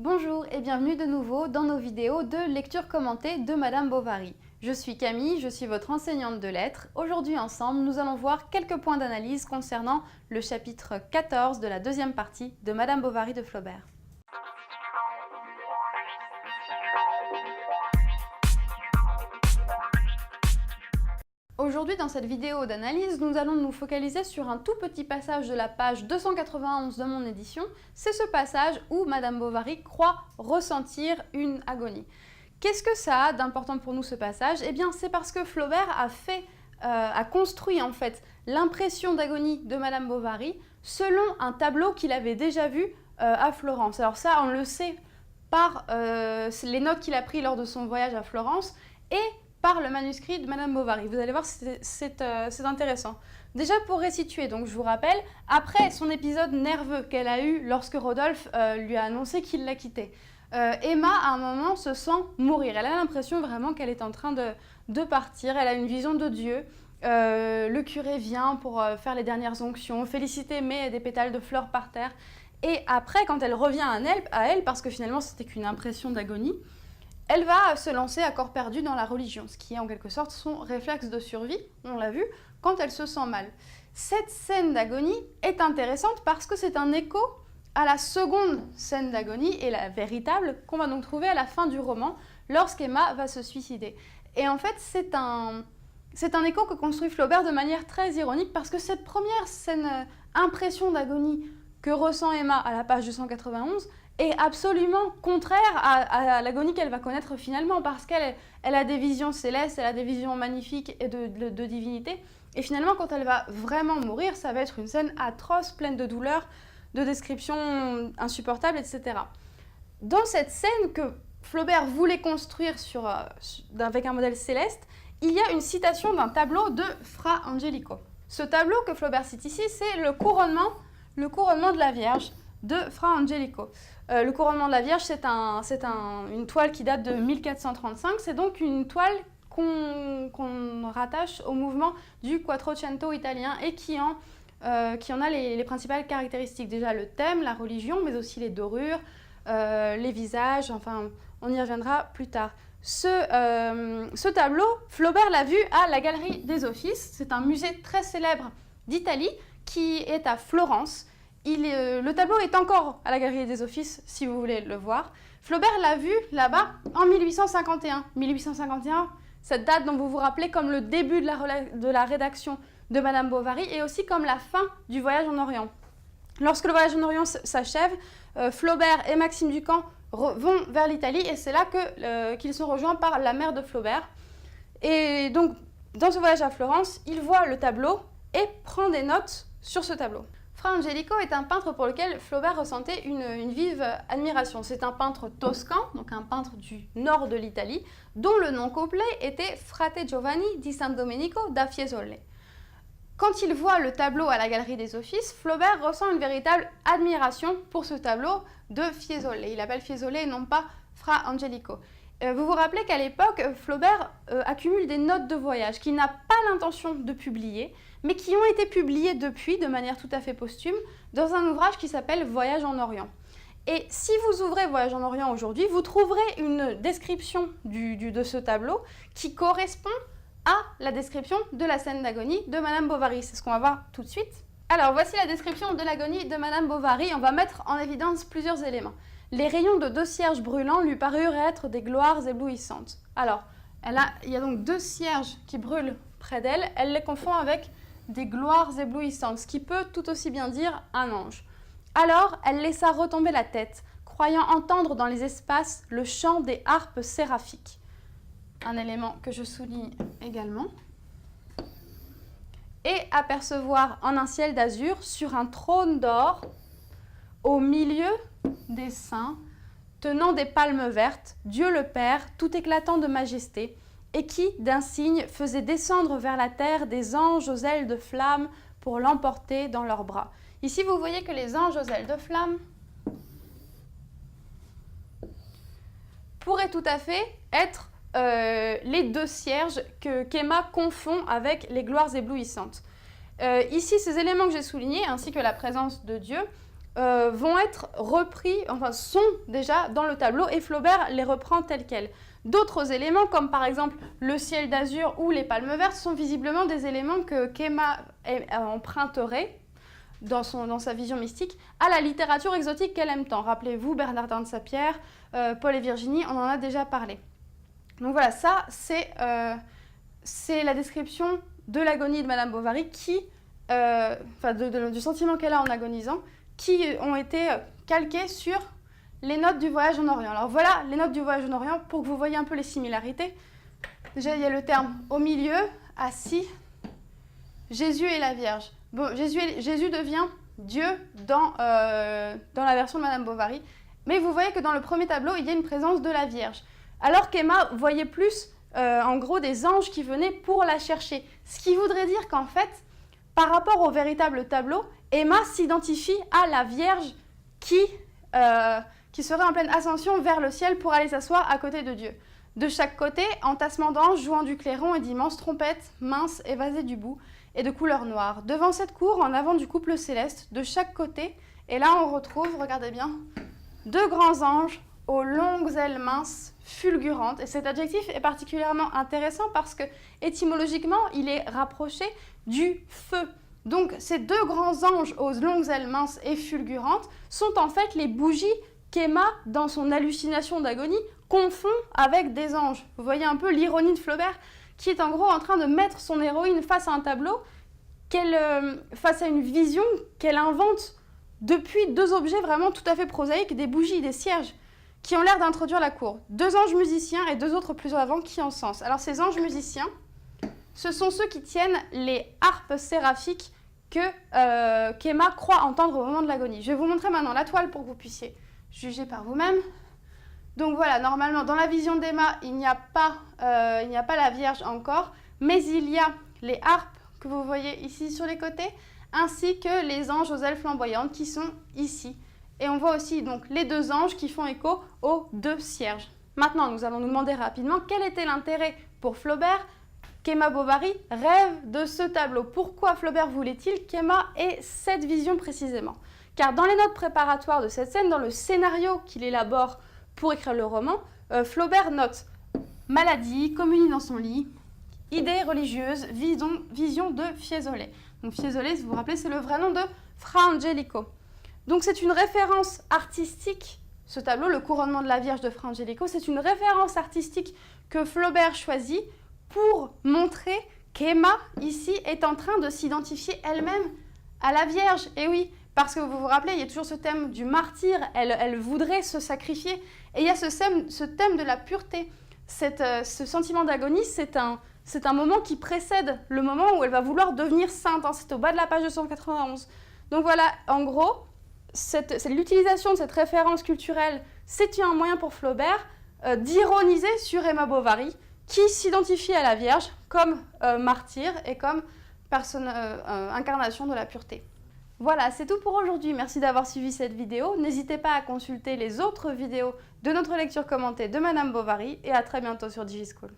Bonjour et bienvenue de nouveau dans nos vidéos de lecture commentée de Madame Bovary. Je suis Camille, je suis votre enseignante de lettres. Aujourd'hui ensemble, nous allons voir quelques points d'analyse concernant le chapitre 14 de la deuxième partie de Madame Bovary de Flaubert. Aujourd'hui, dans cette vidéo d'analyse, nous allons nous focaliser sur un tout petit passage de la page 291 de mon édition. C'est ce passage où Madame Bovary croit ressentir une agonie. Qu'est-ce que ça a d'important pour nous ce passage? Eh bien, c'est parce que Flaubert a construit en fait l'impression d'agonie de Madame Bovary selon un tableau qu'il avait déjà vu à Florence. Alors ça, on le sait par les notes qu'il a prises lors de son voyage à Florence et par le manuscrit de Madame Bovary. Vous allez voir, c'est intéressant. Déjà pour resituer, donc je vous rappelle, après son épisode nerveux qu'elle a eu lorsque Rodolphe lui a annoncé qu'il la quittait, Emma à un moment se sent mourir. Elle a l'impression vraiment qu'elle est en train de partir, elle a une vision de Dieu. Le curé vient pour faire les dernières onctions, féliciter, met des pétales de fleurs par terre. Et après, quand elle revient à elle parce que finalement c'était qu'une impression d'agonie, elle va se lancer à corps perdu dans la religion, ce qui est en quelque sorte son réflexe de survie, on l'a vu, quand elle se sent mal. Cette scène d'agonie est intéressante parce que c'est un écho à la seconde scène d'agonie, et la véritable, qu'on va donc trouver à la fin du roman, lorsqu'Emma va se suicider. Et en fait, c'est un écho que construit Flaubert de manière très ironique, parce que cette première scène, impression d'agonie que ressent Emma à la page 291, est absolument contraire à l'agonie qu'elle va connaître finalement, parce qu'elle a des visions célestes, elle a des visions magnifiques et de divinité. Et finalement, quand elle va vraiment mourir, ça va être une scène atroce, pleine de douleur, de descriptions insupportables, etc. Dans cette scène que Flaubert voulait construire avec un modèle céleste, il y a une citation d'un tableau de Fra Angelico. Ce tableau que Flaubert cite ici, c'est le couronnement de la Vierge de Fra Angelico. Le couronnement de la Vierge, c'est une toile qui date de 1435. C'est donc une toile qu'on rattache au mouvement du Quattrocento italien et qui en a les principales caractéristiques. Déjà le thème, la religion, mais aussi les dorures, les visages, enfin on y reviendra plus tard. Ce tableau, Flaubert l'a vu à la Galerie des Offices. C'est un musée très célèbre d'Italie qui est à Florence. Le tableau est encore à la Galerie des Offices, si vous voulez le voir. Flaubert l'a vu là-bas en 1851. 1851, cette date dont vous vous rappelez comme le début de la rédaction de Madame Bovary et aussi comme la fin du voyage en Orient. Lorsque le voyage en Orient s'achève, Flaubert et Maxime Ducamp vont vers l'Italie et c'est là qu'ils sont rejoints par la mère de Flaubert. Et donc, dans ce voyage à Florence, il voit le tableau et prend des notes sur ce tableau. Fra Angelico est un peintre pour lequel Flaubert ressentait une vive admiration. C'est un peintre toscan, donc un peintre du nord de l'Italie, dont le nom complet était Frate Giovanni di San Domenico da Fiesole. Quand il voit le tableau à la Galerie des Offices, Flaubert ressent une véritable admiration pour ce tableau de Fiesole. Il appelle Fiesole et non pas Fra Angelico. Vous vous rappelez qu'à l'époque, Flaubert accumule des notes de voyage qu'il n'a pas l'intention de publier, mais qui ont été publiées depuis, de manière tout à fait posthume, dans un ouvrage qui s'appelle Voyage en Orient. Et si vous ouvrez Voyage en Orient aujourd'hui, vous trouverez une description de ce tableau qui correspond à la description de la scène d'agonie de Madame Bovary. C'est ce qu'on va voir tout de suite. Alors, voici la description de l'agonie de Madame Bovary. On va mettre en évidence plusieurs éléments. Les rayons de 2 cierges brûlants lui parurent être des gloires éblouissantes. Alors, il y a donc 2 cierges qui brûlent près d'elle. Elle les confond avec des gloires éblouissantes, ce qui peut tout aussi bien dire un ange. Alors, elle laissa retomber la tête, croyant entendre dans les espaces le chant des harpes séraphiques. Un élément que je souligne également. Et apercevoir en un ciel d'azur, sur un trône d'or, au milieu des saints, tenant des palmes vertes, Dieu le Père, tout éclatant de majesté, et qui, d'un signe, faisait descendre vers la terre des anges aux ailes de flamme pour l'emporter dans leurs bras. Ici, vous voyez que les anges aux ailes de flamme pourraient tout à fait être les 2 cierges qu'Emma confond avec les gloires éblouissantes. Ici, ces éléments que j'ai soulignés, ainsi que la présence de Dieu, vont être repris, enfin sont déjà dans le tableau et Flaubert les reprend tels quels. D'autres éléments, comme par exemple le ciel d'azur ou les palmes vertes, sont visiblement des éléments que qu'Emma emprunterait dans sa vision mystique à la littérature exotique qu'elle aime tant. Rappelez-vous, Bernardin de Sapierre, Paul et Virginie, on en a déjà parlé. Donc voilà, ça c'est la description de l'agonie de Madame Bovary du sentiment qu'elle a en agonisant, qui ont été calqués sur les notes du voyage en Orient. Alors voilà les notes du voyage en Orient pour que vous voyez un peu les similarités. Déjà, il y a le terme au milieu, assis, Jésus et la Vierge. Bon, Jésus devient Dieu dans la version de Madame Bovary, mais vous voyez que dans le premier tableau, il y a une présence de la Vierge. Alors qu'Emma voyait plus, en gros, des anges qui venaient pour la chercher. Ce qui voudrait dire qu'en fait, par rapport au véritable tableau, Emma s'identifie à la Vierge qui serait en pleine ascension vers le ciel pour aller s'asseoir à côté de Dieu. De chaque côté, entassement d'anges jouant du clairon et d'immenses trompettes minces évasées du bout et de couleur noire. Devant cette cour, en avant du couple céleste, de chaque côté, et là on retrouve, regardez bien, deux grands anges aux longues ailes minces, fulgurantes. Et cet adjectif est particulièrement intéressant parce que, étymologiquement, il est rapproché du feu. Donc ces deux grands anges aux longues ailes minces et fulgurantes sont en fait les bougies qu'Emma, dans son hallucination d'agonie, confond avec des anges. Vous voyez un peu l'ironie de Flaubert, qui est en gros en train de mettre son héroïne face à un tableau, face à une vision qu'elle invente depuis deux objets vraiment tout à fait prosaïques, des bougies, des cierges, qui ont l'air d'introduire la cour. Deux anges musiciens et deux autres plus avant qui encensent. Alors ces anges musiciens, ce sont ceux qui tiennent les harpes séraphiques qu'Emma croit entendre au moment de l'agonie. Je vais vous montrer maintenant la toile pour que vous puissiez juger par vous-même. Donc voilà, normalement, dans la vision d'Emma, il n'y a pas la Vierge encore, mais il y a les harpes que vous voyez ici sur les côtés, ainsi que les anges aux ailes flamboyantes qui sont ici. Et on voit aussi donc les deux anges qui font écho aux deux cierges. Maintenant, nous allons nous demander rapidement quel était l'intérêt pour Flaubert qu'Emma Bovary rêve de ce tableau. Pourquoi Flaubert voulait-il qu'Emma ait cette vision précisément? Car dans les notes préparatoires de cette scène, dans le scénario qu'il élabore pour écrire le roman, Flaubert note « Maladie, communie dans son lit, idées religieuses, vision de Fiesole ». Donc Fiesole, si vous vous rappelez, c'est le vrai nom de Fra Angelico. Donc c'est une référence artistique, ce tableau, le couronnement de la Vierge de Fra Angelico, c'est une référence artistique que Flaubert choisit pour montrer qu'Emma, ici, est en train de s'identifier elle-même à la Vierge. Et oui, parce que vous vous rappelez, il y a toujours ce thème du martyr, elle voudrait se sacrifier. Et il y a ce thème de la pureté. Ce sentiment d'agonie, c'est un moment qui précède le moment où elle va vouloir devenir sainte. C'est au bas de la page 291. Donc voilà, en gros, l'utilisation de cette référence culturelle, c'est un moyen pour Flaubert d'ironiser sur Emma Bovary, qui s'identifie à la Vierge comme martyr et comme incarnation de la pureté. Voilà, c'est tout pour aujourd'hui. Merci d'avoir suivi cette vidéo. N'hésitez pas à consulter les autres vidéos de notre lecture commentée de Madame Bovary et à très bientôt sur DigiSchool.